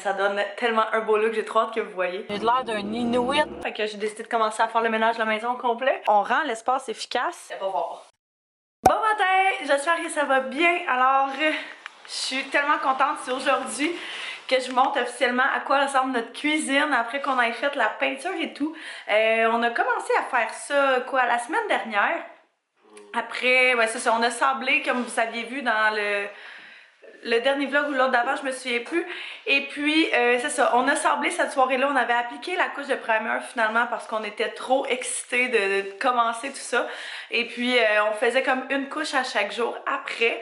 Ça donne tellement un beau look, j'ai trop hâte que vous voyez. J'ai l'air d'un Inuit. Fait que j'ai décidé de commencer à faire le ménage de la maison au complet. On rend l'espace efficace. On va voir. Bon matin! J'espère que ça va bien. Alors, je suis tellement contente. C'est aujourd'hui que je montre officiellement à quoi ressemble notre cuisine après qu'on ait fait la peinture et tout. On a commencé à faire ça, quoi, la semaine dernière. Après, ouais, c'est ça, on a sablé, comme vous aviez vu dans le dernier vlog ou l'autre d'avant, je me souviens plus. Et puis, c'est ça, on a sablé cette soirée-là. On avait appliqué la couche de primer finalement parce qu'on était trop excités de commencer tout ça. Et puis, on faisait comme une couche à chaque jour après.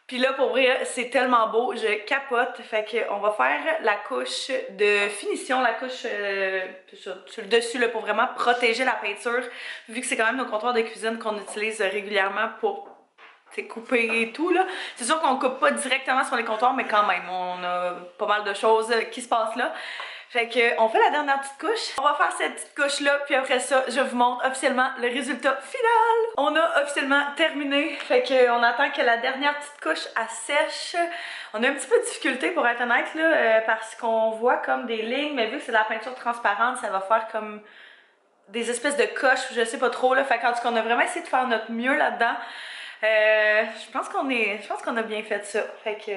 Puis là, pour vrai, c'est tellement beau, je capote. Fait qu'on va faire la couche de finition, la couche sur le dessus là, pour vraiment protéger la peinture. Vu que c'est quand même nos comptoirs de cuisine qu'on utilise régulièrement pour couper et tout là. C'est sûr qu'on coupe pas directement sur les comptoirs, mais quand même, on a pas mal de choses qui se passent là. Fait que on fait la dernière petite couche. On va faire cette petite couche là, puis après ça, je vous montre officiellement le résultat final. On a officiellement terminé. Fait que on attend que la dernière petite couche elle sèche. On a un petit peu de difficulté pour être honnête là, parce qu'on voit comme des lignes, mais vu que c'est de la peinture transparente, ça va faire comme des espèces de coches, je sais pas trop là. Fait qu'en tout cas, on a vraiment essayé de faire notre mieux là-dedans. Je pense qu'on a bien fait ça. Fait que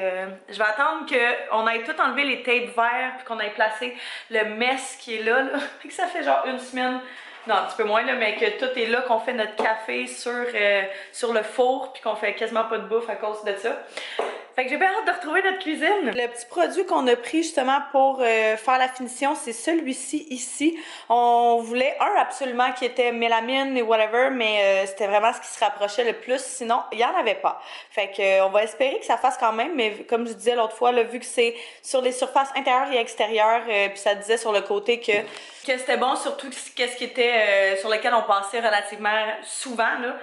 je vais attendre qu'on ait tout enlevé les tapes verts puis qu'on ait placé le mess qui est là. Fait que ça fait genre une semaine, non un petit peu moins là, mais que tout est là, qu'on fait notre café sur le four puis qu'on fait quasiment pas de bouffe à cause de ça. Fait que j'ai bien hâte de retrouver notre cuisine. Le petit produit qu'on a pris justement pour faire la finition, c'est celui-ci ici. On voulait un absolument qui était mélamine et whatever, mais c'était vraiment ce qui se rapprochait le plus. Sinon, il n'y en avait pas. Fait que on va espérer que ça fasse quand même, mais comme je disais l'autre fois, là, vu que c'est sur les surfaces intérieures et extérieures, puis ça disait sur le côté que c'était bon, surtout qu'est-ce qui était sur lequel on passait relativement souvent, là.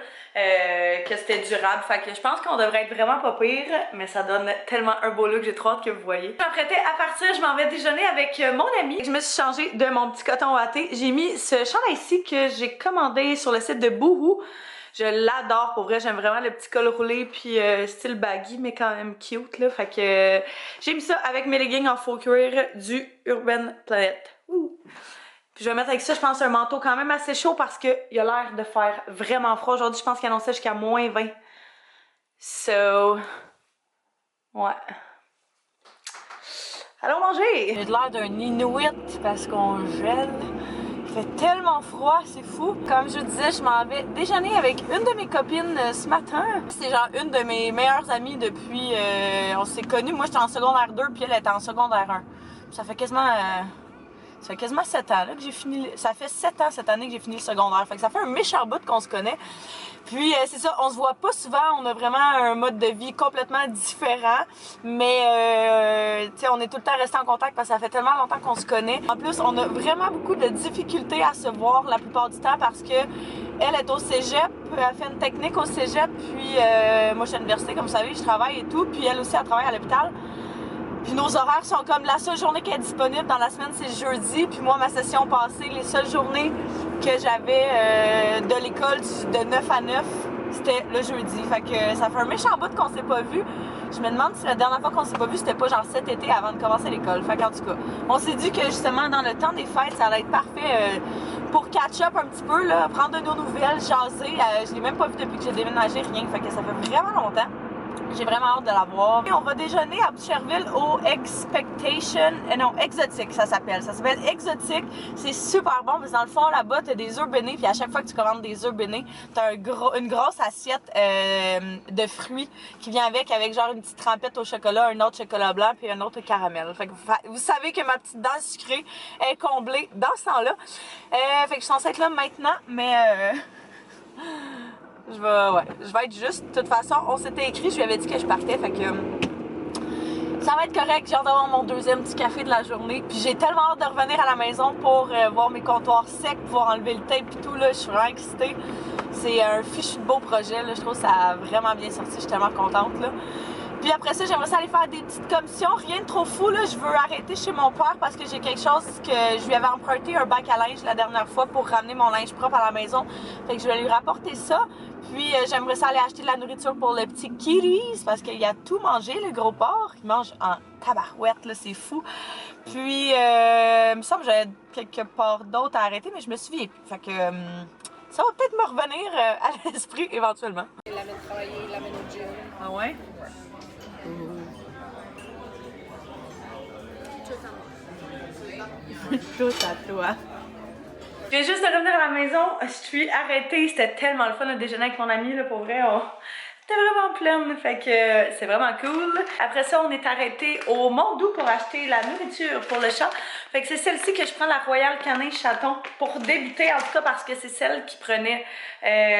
Que c'était durable. Fait que je pense qu'on devrait être vraiment pas pire, mais ça donne tellement un beau look, j'ai trop hâte que vous voyez. Je m'apprêtais à partir, je m'en vais déjeuner avec mon ami. Je me suis changée de mon petit coton watté. J'ai mis ce chandail-ci que j'ai commandé sur le site de Boohoo. Je l'adore, pour vrai, j'aime vraiment le petit col roulé puis style baggy mais quand même cute là. Fait que j'ai mis ça avec mes leggings en faux cuir du Urban Planet. Ouh. Puis je vais mettre avec ça, je pense, un manteau quand même assez chaud parce qu'il a l'air de faire vraiment froid. Aujourd'hui, je pense qu'il annonçait jusqu'à moins 20. So, ouais. Allons manger! J'ai l'air d'un Inuit parce qu'on gèle. Il fait tellement froid, c'est fou. Comme je vous disais, je m'en vais déjeuner avec une de mes copines ce matin. C'est genre une de mes meilleures amies depuis... on s'est connus. Moi, j'étais en secondaire 2 puis elle était en secondaire 1. Ça fait quasiment... Ça fait quasiment 7 ans là, que j'ai fini. Ça fait 7 ans cette année que j'ai fini le secondaire. Fait que ça fait un méchant bout qu'on se connaît. Puis c'est ça, on se voit pas souvent. On a vraiment un mode de vie complètement différent. Mais tu sais, on est tout le temps resté en contact parce que ça fait tellement longtemps qu'on se connaît. En plus, on a vraiment beaucoup de difficultés à se voir la plupart du temps parce que elle est au cégep, elle fait une technique au cégep. Puis moi, je suis à l'université, comme vous savez, je travaille et tout. Puis elle aussi, elle travaille à l'hôpital. Puis nos horaires sont comme la seule journée qui est disponible dans la semaine, c'est jeudi. Puis moi, ma session passée, les seules journées que j'avais de l'école de 9 à 9, c'était le jeudi. Fait que ça fait un méchant bout qu'on s'est pas vu. Je me demande si la dernière fois qu'on s'est pas vu, c'était pas genre cet été avant de commencer l'école. Fait qu'en tout cas, on s'est dit que justement, dans le temps des fêtes, ça allait être parfait pour catch up un petit peu, là, prendre de nos nouvelles, jaser. Je l'ai même pas vu depuis que j'ai déménagé, rien. Fait que ça fait vraiment longtemps. J'ai vraiment hâte de la voir. Et on va déjeuner à Boucherville au Exotique, ça s'appelle. Ça s'appelle Exotique. C'est super bon, parce que dans le fond, là-bas, t'as des œufs bénis, puis à chaque fois que tu commandes des œufs bénis, t'as une grosse assiette de fruits qui vient avec genre une petite trempette au chocolat, un autre chocolat blanc, puis un autre caramel. Fait que vous savez que ma petite dent sucrée est comblée dans ce temps-là. Fait que je suis censée être là maintenant, mais... Je vais être juste. De toute façon, on s'était écrit, je lui avais dit que je partais, fait que ça va être correct. J'ai hâte d'avoir mon deuxième petit café de la journée. Puis j'ai tellement hâte de revenir à la maison pour voir mes comptoirs secs, pouvoir enlever le tape et tout, là. Je suis vraiment excitée. C'est un fichu de beau projet, là. Je trouve que ça a vraiment bien sorti. Je suis tellement contente, là. Puis après ça, j'aimerais ça aller faire des petites commissions. Rien de trop fou, là. Je veux arrêter chez mon père parce que j'ai quelque chose que je lui avais emprunté, un bac à linge la dernière fois pour ramener mon linge propre à la maison. Fait que je vais lui rapporter ça. Puis j'aimerais ça aller acheter de la nourriture pour le petit Kitties parce qu'il a tout mangé, le gros porc. Il mange en tabarouette, là, c'est fou. Puis, il me semble que j'avais quelque part d'autre à arrêter, mais je me souviens plus. Fait que ça va peut-être me revenir à l'esprit éventuellement. Il l'amène travailler, il l'amène au gym. Ah ouais? Tout à toi. Je viens juste de revenir à la maison, je suis arrêtée, c'était tellement le fun de déjeuner avec mon ami, là, pour vrai, c'était vraiment pleine, fait que c'est vraiment cool. Après ça, on est arrêté au Mondou pour acheter la nourriture pour le chat. Fait que c'est celle-ci que je prends, la Royal Canin Chaton, pour débuter en tout cas parce que c'est celle qui prenait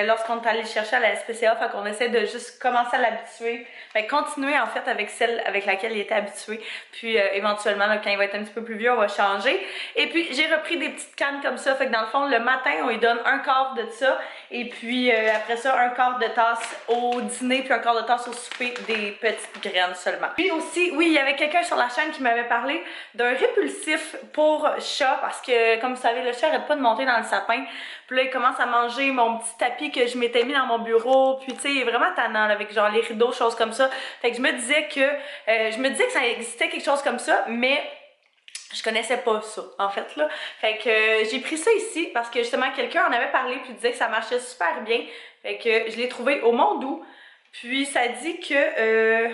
lorsqu'on est allé chercher à la SPCA. Fait qu'on essaie de juste commencer à l'habituer. Fait que continuer en fait avec celle avec laquelle il était habitué. Puis éventuellement, là, quand il va être un petit peu plus vieux, on va changer. Et puis j'ai repris des petites cannes comme ça. Fait que dans le fond, le matin, on lui donne un quart de ça. Et puis après ça, un quart de tasse au dîner, puis un quart de tasse au souper, des petites graines seulement. Puis aussi, oui, il y avait quelqu'un sur la chaîne qui m'avait parlé d'un répulsif pour chat, parce que comme vous savez, le chat arrête pas de monter dans le sapin. Puis là, il commence à manger mon petit tapis que je m'étais mis dans mon bureau. Puis tu sais, il est vraiment tannant là, avec genre les rideaux, choses comme ça. Fait que je me disais que ça existait quelque chose comme ça, mais je connaissais pas ça, en fait, là. Fait que j'ai pris ça ici parce que justement, quelqu'un en avait parlé puis disait que ça marchait super bien. Fait que je l'ai trouvé au Mondou. Puis ça dit que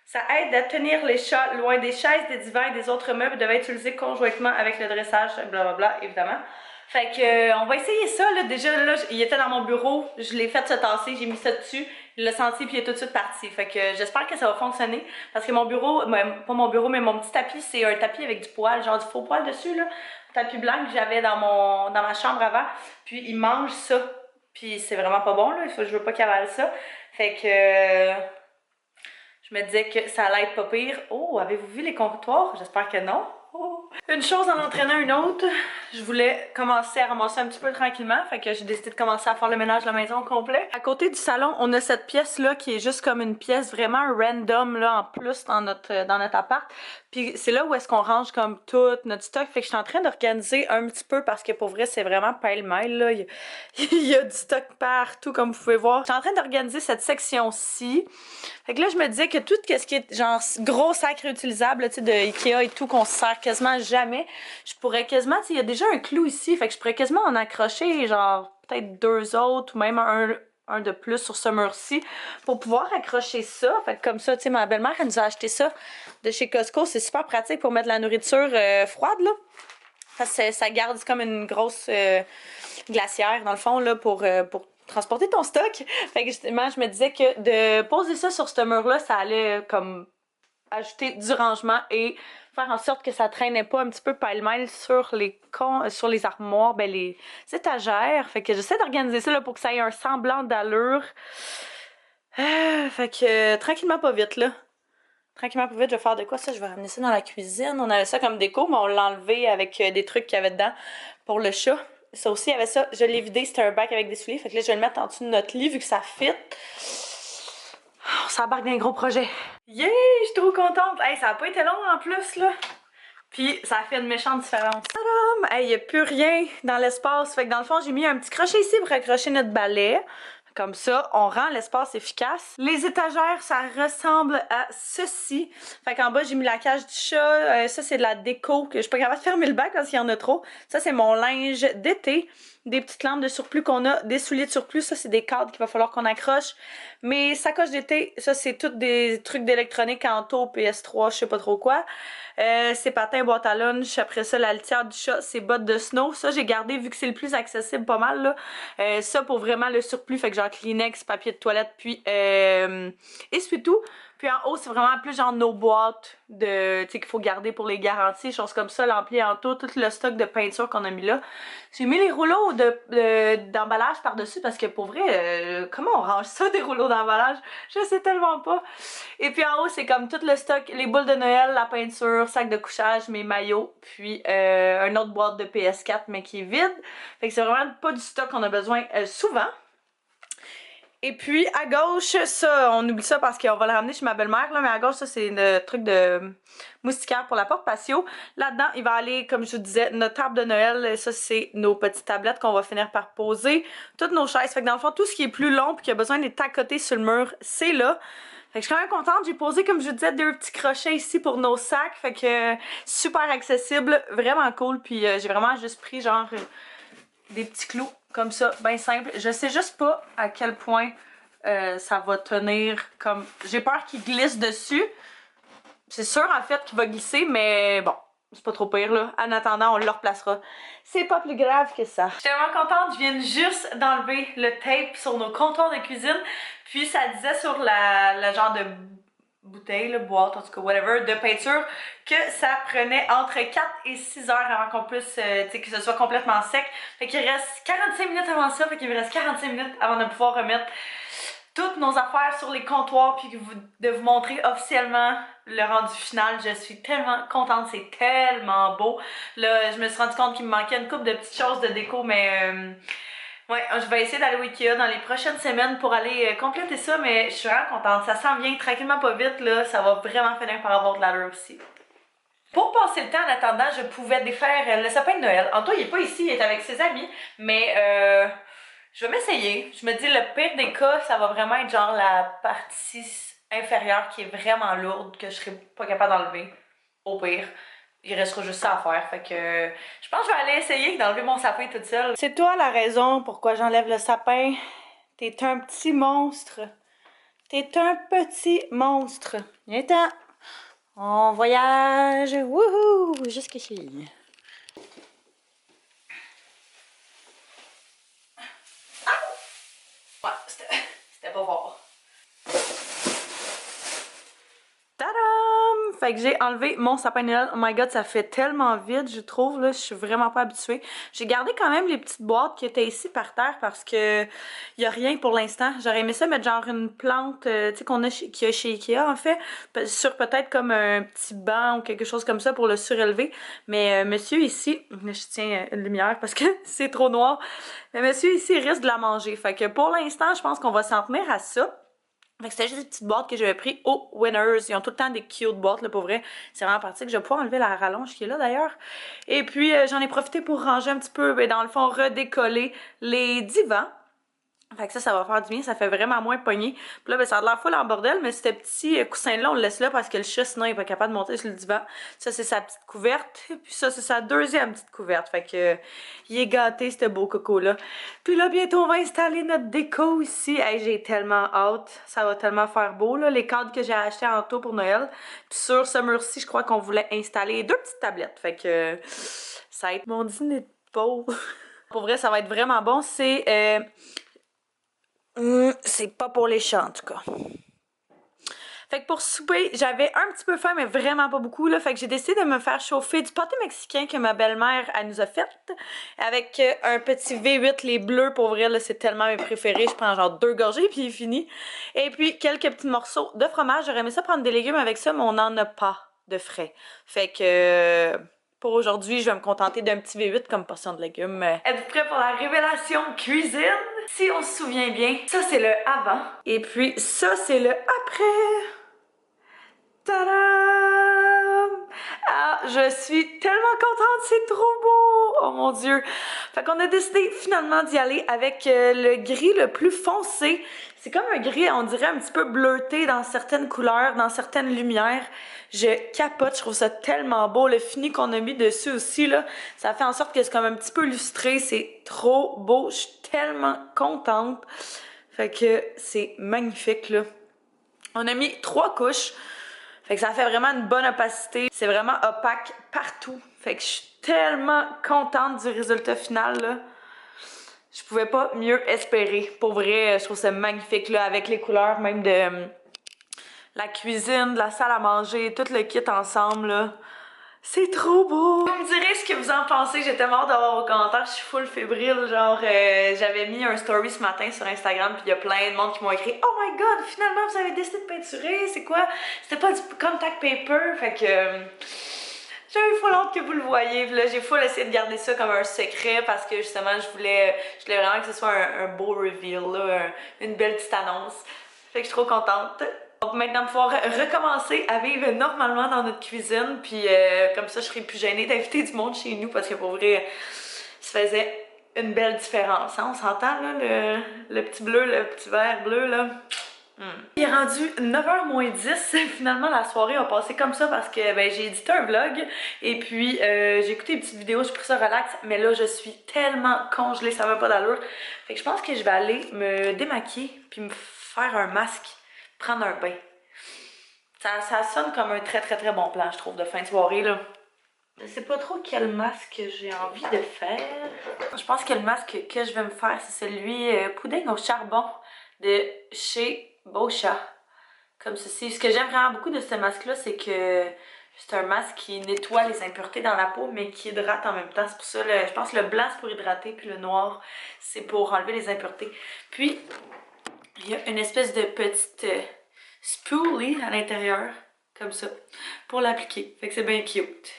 ça aide à tenir les chats loin des chaises, des divans et des autres meubles, devait être utilisé conjointement avec le dressage, blablabla, évidemment. Fait que on va essayer ça, là. Déjà, là, il était dans mon bureau, je l'ai fait se tasser, j'ai mis ça dessus. Il l'a senti puis il est tout de suite parti. Fait que j'espère que ça va fonctionner. Parce que mon bureau, pas mon bureau, mais mon petit tapis, c'est un tapis avec du poil, genre du faux poil dessus, là. Un tapis blanc que j'avais dans ma chambre avant. Puis il mange ça. Puis c'est vraiment pas bon, là. Je veux pas qu'il avale ça. Fait que je me disais que ça allait être pas pire. Oh, avez-vous vu les comptoirs? J'espère que non. Oh. Une chose en entraînant une autre, je voulais commencer à ramasser un petit peu tranquillement, fait que j'ai décidé de commencer à faire le ménage de la maison au complet. À côté du salon, on a cette pièce là qui est juste comme une pièce vraiment random là en plus dans notre appart. Puis c'est là où est-ce qu'on range comme tout notre stock, fait que je suis en train d'organiser un petit peu parce que pour vrai c'est vraiment pêle-mêle là. Il y a du stock partout comme vous pouvez voir. Je suis en train d'organiser cette section-ci. Fait que là je me disais que tout ce qui est genre gros sac réutilisable, tu sais, de Ikea et tout qu'on se sert quasiment jamais, je pourrais quasiment, il y a déjà un clou ici, fait que je pourrais quasiment en accrocher genre peut-être 2 autres ou même un de plus sur ce mur-ci pour pouvoir accrocher ça. Fait que comme ça, tu sais, ma belle-mère elle nous a acheté ça de chez Costco, c'est super pratique pour mettre la nourriture froide là. Parce que ça garde comme une grosse glacière dans le fond là pour transporter ton stock. Fait que justement, je me disais que de poser ça sur ce mur-là, ça allait comme ajouter du rangement et faire en sorte que ça traînait pas un petit peu pêle-mêle sur les armoires, ben les étagères. Fait que j'essaie d'organiser ça là, pour que ça ait un semblant d'allure. Fait que tranquillement pas vite là. Tranquillement pas vite, je vais faire de quoi ça? Je vais ramener ça dans la cuisine. On avait ça comme déco, mais on l'a enlevé avec des trucs qu'il y avait dedans pour le chat. Ça aussi, il y avait ça. Je l'ai vidé, c'était un bac avec des souliers. Fait que là, je vais le mettre en dessous de notre lit vu que ça fit. On s'embarque dans un gros projet. Yeah! Je suis trop contente! Hey, ça a pas été long en plus, là. Puis, ça a fait une méchante différence. Tadam! Hey, y a plus rien dans l'espace. Fait que dans le fond, j'ai mis un petit crochet ici pour accrocher notre balai. Comme ça, on rend l'espace efficace. Les étagères, ça ressemble à ceci. Fait qu'en bas, j'ai mis la cage du chat. Ça, c'est de la déco que je suis pas capable de fermer le bac parce qu'il y en a trop. Ça, c'est mon linge d'été. Des petites lampes de surplus qu'on a. Des souliers de surplus. Ça, c'est des cadres qu'il va falloir qu'on accroche. Mes sacoches d'été, ça, c'est toutes des trucs d'électronique en taux, PS3, je sais pas trop quoi. Ces patins boîte à lunch. Après ça, la litière du chat, ces bottes de snow. Ça, j'ai gardé vu que c'est le plus accessible pas mal, là. Ça, pour vraiment le surplus. Fait que genre Kleenex, papier de toilette, puis essuie-tout. Puis en haut, c'est vraiment plus genre nos boîtes de, tu sais, qu'il faut garder pour les garanties, choses comme ça, l'ampli en tout le stock de peinture qu'on a mis là. J'ai mis les rouleaux d'emballage par-dessus parce que pour vrai, comment on range ça, des rouleaux d'emballage? Je sais tellement pas. Et puis en haut, c'est comme tout le stock, les boules de Noël, la peinture, sac de couchage, mes maillots, puis une autre boîte de PS4 mais qui est vide. Fait que c'est vraiment pas du stock qu'on a besoin souvent. Et puis à gauche, ça, on oublie ça parce qu'on va le ramener chez ma belle-mère, là, mais à gauche, ça c'est le truc de moustiquaire pour la porte patio. Là-dedans, il va aller, comme je vous disais, notre table de Noël. Ça, c'est nos petites tablettes qu'on va finir par poser. Toutes nos chaises. Fait que dans le fond, tout ce qui est plus long et qui a besoin d'être accoté sur le mur, c'est là. Fait que je suis quand même contente. J'ai posé, comme je vous disais, 2 petits crochets ici pour nos sacs. Fait que super accessible, vraiment cool. Puis j'ai vraiment juste pris genre des petits clous comme ça, bien simple. Je sais juste pas à quel point ça va tenir comme... J'ai peur qu'il glisse dessus. C'est sûr en fait qu'il va glisser, mais bon, c'est pas trop pire là. En attendant, on le replacera. C'est pas plus grave que ça. Je suis tellement contente, je viens juste d'enlever le tape sur nos comptoirs de cuisine. Puis ça disait sur la genre de bouteille, là, boîte, en tout cas, whatever, de peinture, que ça prenait entre 4 et 6 heures avant qu'on puisse, tu sais, que ce soit complètement sec. Fait qu'il reste 45 minutes avant ça, fait qu'il me reste 45 minutes avant de pouvoir remettre toutes nos affaires sur les comptoirs puis de vous montrer officiellement le rendu final. Je suis tellement contente, c'est tellement beau. Là, je me suis rendu compte qu'il me manquait une couple de petites choses de déco, mais ouais, je vais essayer d'aller au Ikea dans les prochaines semaines pour aller compléter ça, mais je suis vraiment contente. Ça s'en vient tranquillement pas vite, là. Ça va vraiment finir par avoir de l'allure aussi. Pour passer le temps en attendant, je pouvais défaire le sapin de Noël. Antoine, il est pas ici, il est avec ses amis, mais je vais m'essayer. Je me dis, le pire des cas, ça va vraiment être genre la partie inférieure qui est vraiment lourde, que je serai pas capable d'enlever. Au pire. Il restera juste ça à faire. Fait que je pense que je vais aller essayer d'enlever mon sapin toute seule. C'est toi la raison pourquoi j'enlève le sapin. T'es un petit monstre. T'es un petit monstre. Viens-t'en. On voyage. Wouhou! Jusqu'ici. Ouais, c'était pas fort. Tadam! Fait que j'ai enlevé mon sapin de Noël. Oh my god, ça fait tellement vite, je trouve, là. Je suis vraiment pas habituée. J'ai gardé quand même les petites boîtes qui étaient ici par terre parce que y a rien pour l'instant. J'aurais aimé ça mettre genre une plante, tu sais, qu'il y a chez Ikea, en fait. Sur peut-être comme un petit banc ou quelque chose comme ça pour le surélever. Mais monsieur ici, je tiens une lumière parce que c'est trop noir. Mais monsieur ici risque de la manger. Fait que pour l'instant, je pense qu'on va s'en tenir à ça. Fait que c'était juste des petites boîtes que j'avais pris au Winners. Ils ont tout le temps des cute boîtes, là, pour vrai. C'est vraiment pratique. Je vais pouvoir enlever la rallonge qui est là, d'ailleurs. Et puis, j'en ai profité pour ranger un petit peu, ben, dans le fond, redécoller les divans. Fait que ça va faire du bien, ça fait vraiment moins pogné. Puis là, ben, ça a l'air full en bordel, mais ce petit coussin-là, on le laisse là parce que le chat, sinon, il est pas capable de monter sur le divan. Ça, c'est sa petite couverte. Puis ça, c'est sa deuxième petite couverte. Fait que, il est gâté, ce beau coco-là. Puis là, bientôt, on va installer notre déco ici. Hey, j'ai tellement hâte. Ça va tellement faire beau, là. Les cadres que j'ai achetés en taux pour Noël. Puis sur ce mur-ci, je crois qu'on voulait installer 2 petites tablettes. Fait que, ça va être mon dîner de pauvre. Pour vrai, ça va être vraiment bon. C'est pas pour les chats, en tout cas. Fait que pour souper, j'avais un petit peu faim, mais vraiment pas beaucoup, là. Fait que j'ai décidé de me faire chauffer du pâté mexicain que ma belle-mère, elle nous a fait. Avec un petit V8, les bleus, pour vrai, là, c'est tellement mes préférés. Je prends genre 2 gorgées, puis il est fini. Et puis, quelques petits morceaux de fromage. J'aurais aimé ça prendre des légumes avec ça, mais on n'en a pas de frais. Fait que... pour aujourd'hui, je vais me contenter d'un petit V8 comme portion de légumes. Êtes-vous prêts pour la révélation cuisine? Si on se souvient bien, ça c'est le avant. Et puis ça c'est le après. Tadam! Ah, je suis tellement contente, c'est trop beau! Oh mon Dieu! Fait qu'on a décidé finalement d'y aller avec le gris le plus foncé. C'est comme un gris, on dirait un petit peu bleuté dans certaines couleurs, dans certaines lumières. Je capote, je trouve ça tellement beau. Le fini qu'on a mis dessus aussi, là, ça fait en sorte que c'est comme un petit peu lustré. C'est trop beau. Je suis tellement contente. Fait que c'est magnifique, là. On a mis 3 couches. Fait que ça fait vraiment une bonne opacité. C'est vraiment opaque partout. Fait que je suis tellement contente du résultat final, là. Je pouvais pas mieux espérer. Pour vrai, je trouve ça magnifique, là, avec les couleurs même de la cuisine, de la salle à manger, tout le kit ensemble, là. C'est trop beau! Vous me direz ce que vous en pensez. J'ai tellement hâte d'avoir vos commentaires. Je suis full fébrile. Genre, j'avais mis un story ce matin sur Instagram, puis il y a plein de monde qui m'ont écrit « Oh my god, finalement vous avez décidé de peinturer. C'est quoi? C'était pas du contact paper. » Fait que... j'avais full hâte que vous le voyez. Puis là, j'ai full essayé de garder ça comme un secret parce que justement, je voulais vraiment que ce soit un beau reveal, là, une belle petite annonce. Fait que je suis trop contente. On va maintenant pouvoir recommencer à vivre normalement dans notre cuisine. Puis comme ça, je serai plus gênée d'inviter du monde chez nous parce que pour vrai, ça faisait une belle différence. Hein? On s'entend là, le petit bleu, le petit vert bleu là. Il est rendu 9h moins 10. Finalement, la soirée a passé comme ça parce que ben, j'ai édité un vlog et puis j'ai écouté une petite vidéo, j'ai pris ça relax, mais là je suis tellement congelée, ça va pas d'allure. Fait que je pense que je vais aller me démaquiller puis me faire un masque, prendre un bain. Ça sonne comme un très bon plan, je trouve, de fin de soirée là. Je sais pas trop quel masque j'ai envie de faire. Je pense que le masque que je vais me faire, c'est celui pudding au charbon de chez Boscia. Comme ceci. Ce que j'aime vraiment beaucoup de ce masque-là, c'est que c'est un masque qui nettoie les impuretés dans la peau, mais qui hydrate en même temps. C'est pour ça, je pense que le blanc, c'est pour hydrater, puis le noir, c'est pour enlever les impuretés. Puis, il y a une espèce de petite spoolie à l'intérieur, comme ça, pour l'appliquer. Fait que c'est bien cute.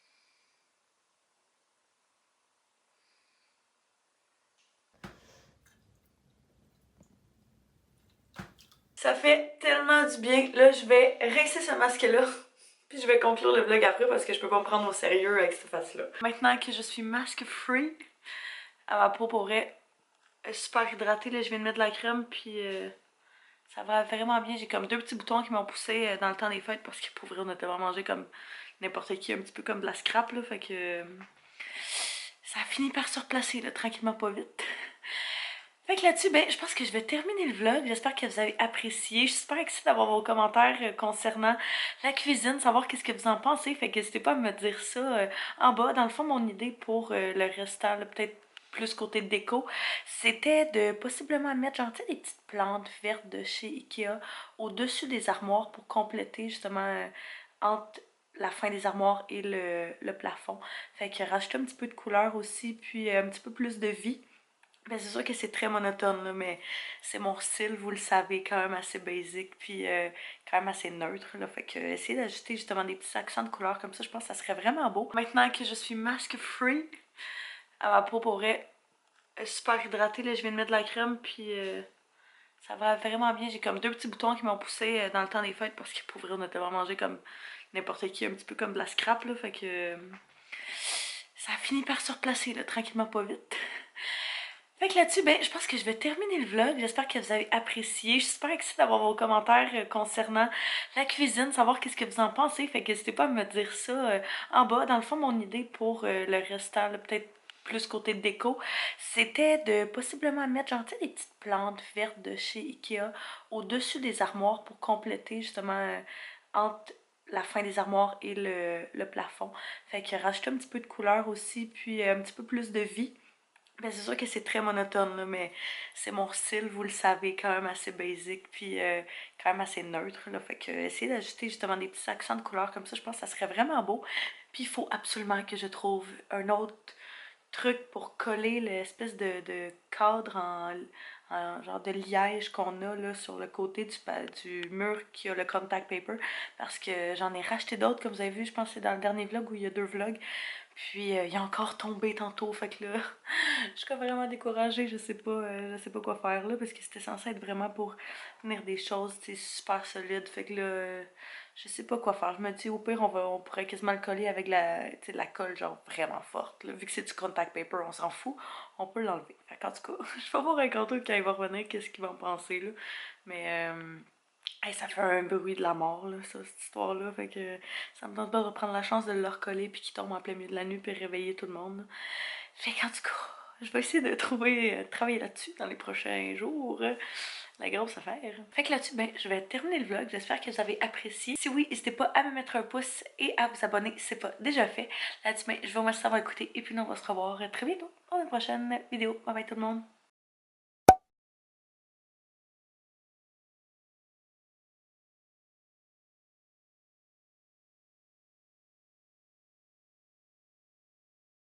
Ça fait tellement du bien. Là, je vais rincer ce masque-là. Puis je vais conclure le vlog après parce que je peux pas me prendre au sérieux avec cette face-là. Maintenant que je suis masque free, à ma peau pourrait super hydratée. Là, je viens de mettre de la crème puis ça va vraiment bien. J'ai comme 2 petits boutons qui m'ont poussé dans le temps des fêtes parce que pour vrai, on a tellement mangé comme n'importe qui, un petit peu comme de la scrap là. Fait que ça a fini par se replacer là, tranquillement pas vite. Fait que là-dessus, ben, je pense que je vais terminer le vlog. J'espère que vous avez apprécié. Je suis super excitée d'avoir vos commentaires concernant la cuisine, savoir qu'est-ce que vous en pensez. Fait que n'hésitez pas à me dire ça en bas. Dans le fond, mon idée pour le restant, peut-être plus côté déco, c'était de possiblement mettre genre, des petites plantes vertes de chez Ikea au-dessus des armoires pour compléter justement entre la fin des armoires et le plafond. Fait que rajouter un petit peu de couleur aussi, puis un petit peu plus de vie. Ben, c'est sûr que c'est très monotone, là, mais c'est mon style, vous le savez, quand même assez basic, puis quand même assez neutre, là. Fait que essayez d'ajouter justement des petits accents de couleur comme ça, je pense que ça serait vraiment beau. Maintenant que je suis masque free, à ma peau pourrait super hydratée, là, je viens de mettre de la crème, puis ça va vraiment bien. J'ai comme 2 petits boutons qui m'ont poussé dans le temps des fêtes parce que pour vrai, on a tellement mangé comme n'importe qui, un petit peu comme de la scrap, là. Fait que ça a fini par se replacer, là, tranquillement pas vite. Fait que là-dessus, ben, je pense que je vais terminer le vlog. J'espère que vous avez apprécié. Je suis super excitée d'avoir vos commentaires concernant la cuisine, savoir qu'est-ce que vous en pensez. Fait que n'hésitez pas à me dire ça en bas. Dans le fond, mon idée pour le restant, peut-être plus côté déco, c'était de possiblement mettre genre, des petites plantes vertes de chez Ikea au-dessus des armoires pour compléter justement entre la fin des armoires et le plafond. Fait que rajouter un petit peu de couleur aussi, puis un petit peu plus de vie. Ben, c'est sûr que c'est très monotone, là, mais c'est mon style, vous le savez, quand même assez basic, puis quand même assez neutre, là. Fait que essayez d'ajouter justement des petits accents de couleur comme ça, je pense que ça serait vraiment beau. Puis il faut absolument que je trouve un autre truc pour coller l'espèce de cadre en genre de liège qu'on a là sur le côté du mur qui a le contact paper, parce que j'en ai racheté d'autres, comme vous avez vu, je pense que c'est dans le dernier vlog ou il y a 2 vlogs. Puis il a encore tombé tantôt, fait que là, je suis vraiment découragée, je sais pas quoi faire là, parce que c'était censé être vraiment pour tenir des choses, tu sais, super solides, fait que là, je sais pas quoi faire. Je me dis, au pire, on pourrait quasiment le coller avec la colle, genre vraiment forte, là. Vu que c'est du contact paper, on s'en fout, on peut l'enlever. Fait qu'en tout cas, je vais voir un quand il va revenir, qu'est-ce qu'il va en penser, là. Mais, hey, ça fait un bruit de la mort, là, ça, cette histoire-là. Fait que ça me tente pas de reprendre la chance de le recoller puis qu'il tombe en plein milieu de la nuit puis réveiller tout le monde. Fait qu'en tout cas, je vais essayer de travailler là-dessus dans les prochains jours. La grosse affaire. Fait que là-dessus, ben, je vais terminer le vlog. J'espère que vous avez apprécié. Si oui, n'hésitez pas à me mettre un pouce et à vous abonner si c'est pas déjà fait. Là-dessus, ben, je vous remercie d'avoir écouté et puis nous on va se revoir très bientôt dans une prochaine vidéo. Bye bye tout le monde.